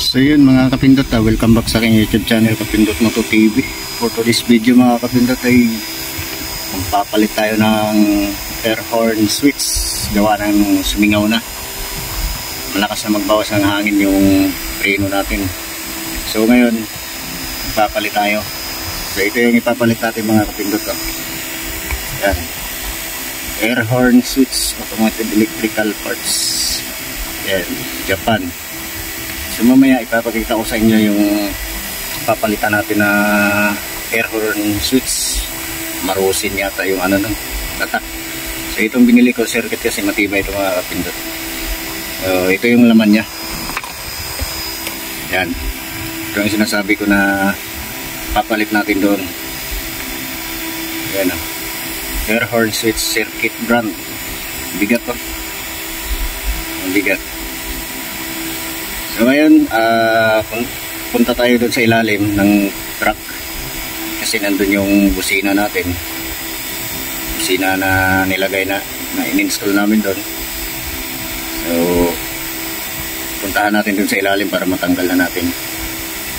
So yun mga kapindot, welcome back sa aking YouTube channel Kapindot Moto TV. For today's video mga kapindot ay magpapalit tayo ng air horn switch. Gawa ng sumingaw na, malakas na magbawas ng hangin yung preno natin. So ngayon magpapalit tayo. So ito yung ipapalit natin mga kapindot. Yan, air horn switch, automated electrical parts. Yan, Japan. So mamaya ipapakita ko sa inyo yung papalitan natin na air horn switch. Marusin yata yung ano nung tatak. So itong binili ko circuit kasi matibay ito mga kapindot. So ito yung laman nya. Yan, ito yung sinasabi ko na papalit natin doon. Yan o, air horn switch circuit brand. Bigat to, ang bigat. So ngayon, punta tayo doon sa ilalim ng truck kasi nandun yung busina natin, busina na nilagay na in-install namin doon. So puntahan natin doon sa ilalim para matanggal na natin.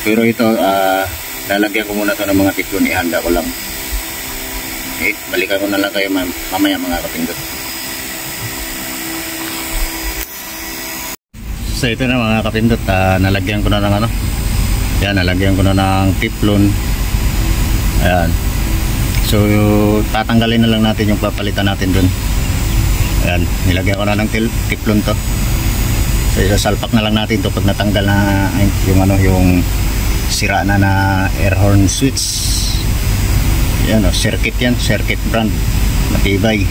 Pero ito, lalagyan ko muna to ng mga tiklon, ihanda ko lang. Okay, balikan ko na lang kayo mamaya mga kapindot. So ito na mga kapindot, nalagyan ko na ng ano, yan, nalagyan ko na ng tiplon. Ayan, so tatanggalin na lang natin yung papalitan natin dun. Ayan, nilagyan ko na ng tiplon to. So isasalpak na lang natin to pag natanggal na yung ano, yung sira na air horn switch. Yan o, circuit yan, circuit brand, matibay.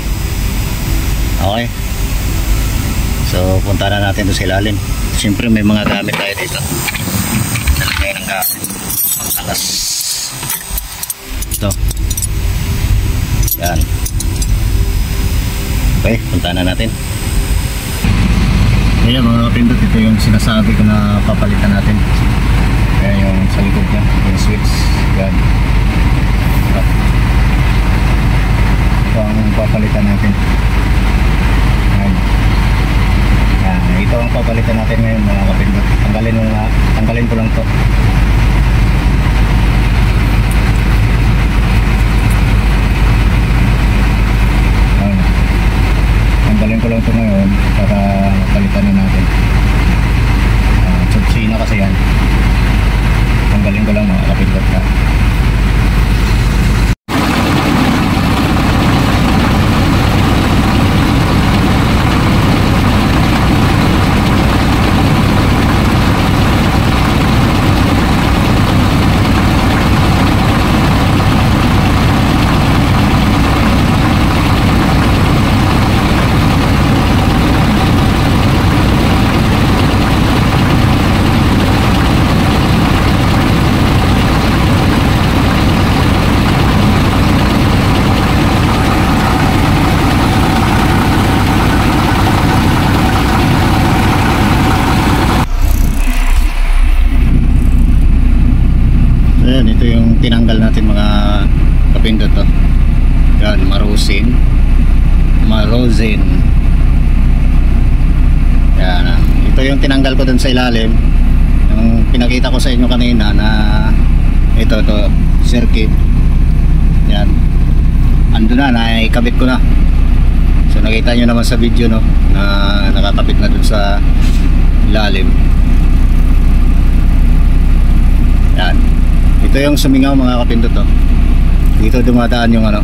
Okay, so punta na natin doon sa ilalim. Siyempre may mga gamit tayo dito. Nalagay ng gamit, pangkalas. Ito, yan. Okay, punta na natin. Ayan mga kapindot, ito yung sinasabi ko na papalitan natin. Ayan yung sa likod niya, yung switch. Yan, ito ang papalitan natin. Ito ang papalitan natin ngayon mga kapindot. Tanggalin ko lang to. Tanggalin ko lang to ngayon para palitan na natin. Subsina kasi yan. Tanggalin ko lang mga kapindot na. Ayan, ito yung tinanggal natin mga kapindot to. Yan, marusin. Yan, ito yung tinanggal ko dun sa ilalim. Yung pinakita ko sa inyo kanina na ito circuit. Yan, ando na, naikabit ko na. So nakita nyo naman sa video no, na nakakabit na dun sa ilalim. Yan, ito yung sumingaw mga kapindot to. Dito dumadaan yung ano,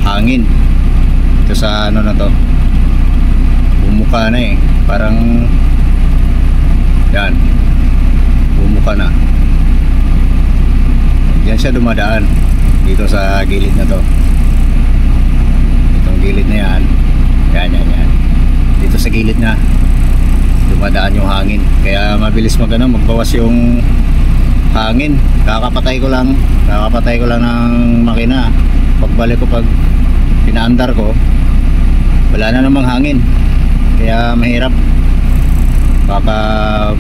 hangin. Ito sa ano na to, bumuka na parang yan, bumuka na. Yan siya dumadaan dito sa gilid na to. Itong gilid na yan. Yan. Dito sa gilid na dumadaan yung hangin. Kaya mabilis magbawas yung hangin. Kakapatay ko lang ng makina. Pagbalik ko, pag pinaandar ko, wala na namang hangin. Kaya mahirap, baka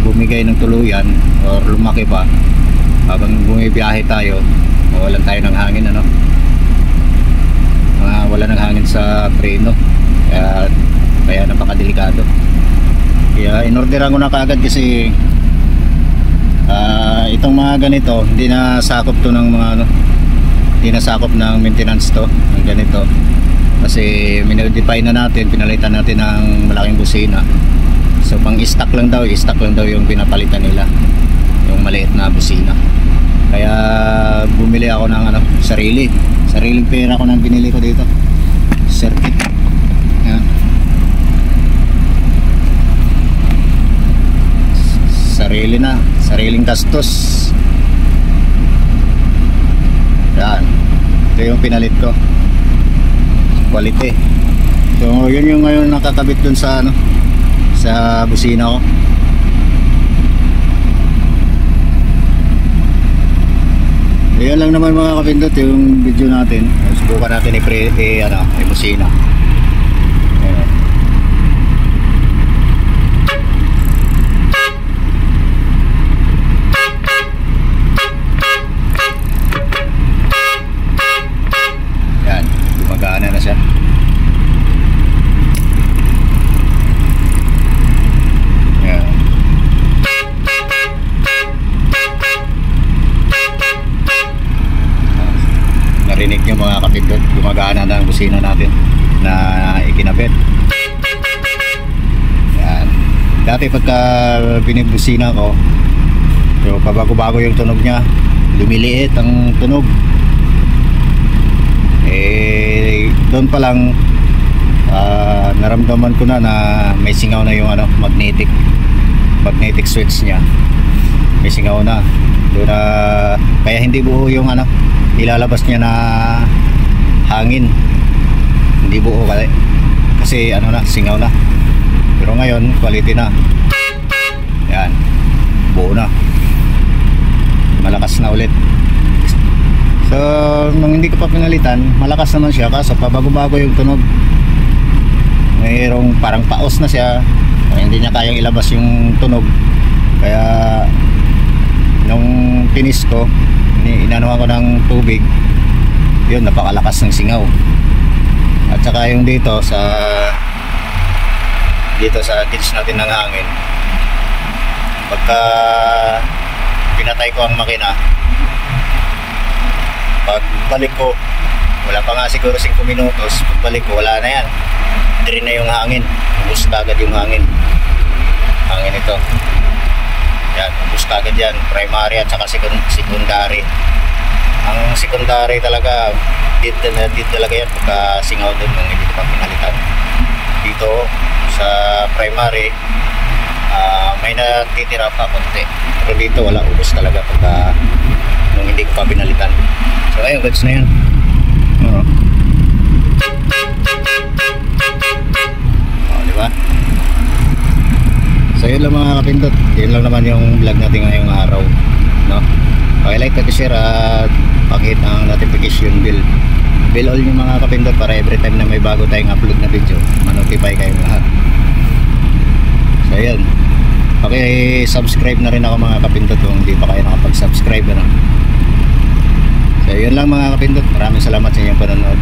bumigay ng tuluyan or lumaki pa habang bumibiyahe tayo, mawalan tayo ng hangin ano. Wala ng hangin sa preno. Kaya napakadelikado. Kaya inorderan ko na kaagad kasi Itong mga ganito hindi na sakop to ng mga ano, hindi na sakop ng maintenance to ng ganito kasi minodify na natin, pinalitan natin ng malaking busina. So pang stock lang daw yung pinapalitan nila, yung maliit na busina. Kaya bumili ako ng ano, sariling pera ko nang binili ko dito, circuit. Yan. Sariling gastos. Yan, ito yung pinalit ko, quality. So yun yung ngayon nakakabit dun sa ano, sa busina ko. Ayan lang naman mga kapindot yung video natin. Subukan natin i-busina. Ayan. Ayan, gumagana na siya. Narinig nyo mga kapindot, gumagana na ang busina natin na ikinabit. Yan. Dati pagka binibusina ko, so pabago-bago yung tunog nya, lumiliit ang tunog. Doon pa lang naramdaman ko na may singaw na yung ano, magnetic switch nya. May singaw na. Doon kaya hindi buo yung ano, ilalabas niya na hangin, hindi buo kasi ano na, singaw na. Pero ngayon quality na, yan, buo na, malakas na ulit. So nung hindi ko pa pinalitan, malakas naman siya, kaso pabago-bago yung tunog. Mayroong parang paos na siya, hindi niya kayang ilabas yung tunog. Kaya nung tinis ko, inanuhan ko ng tubig, yun, napakalakas ng singaw. At saka yung dito sa gauge natin ng hangin, pagka pinatay ko ang makina, pagbalik ko, wala pa nga siguro 5 minutos, pagbalik ko, wala na yan, drain na yung hangin, ubus agad yung hangin ito. Yan, ubus kagad yan, primary at saka secondary. Ang secondary talaga, dito talaga yan pagka singaw doon nung hindi ko pa pinalitan. Dito sa primary, may natitira pa konti, pero dito wala, ubus talaga pagka nung hindi ko pa pinalitan. So ayun, goods na yan. Diba? So yun lang mga kapindot, yun lang naman yung vlog natin ngayong araw, no? Like at share at pakita ang notification bell all yung mga kapindot para every time na may bago tayong upload na video, ma-notify kayong lahat. So yun, subscribe na rin ako mga kapindot kung hindi pa kayo nakapag-subscribe, ano? So yun lang mga kapindot, maraming salamat sa inyong panonood.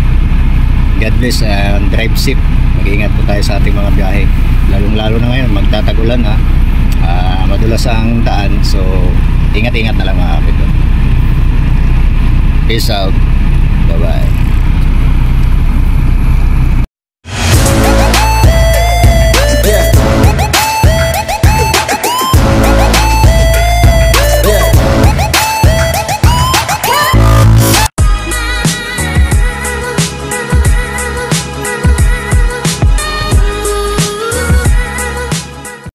God bless and drive safe. Mag-iingat po tayo sa ating mga biyahe, lalong-lalo na ngayon, magtatagulan ha. Madulas ang daan, so ingat-ingat na lang mga kapindot. Peace out, bye bye.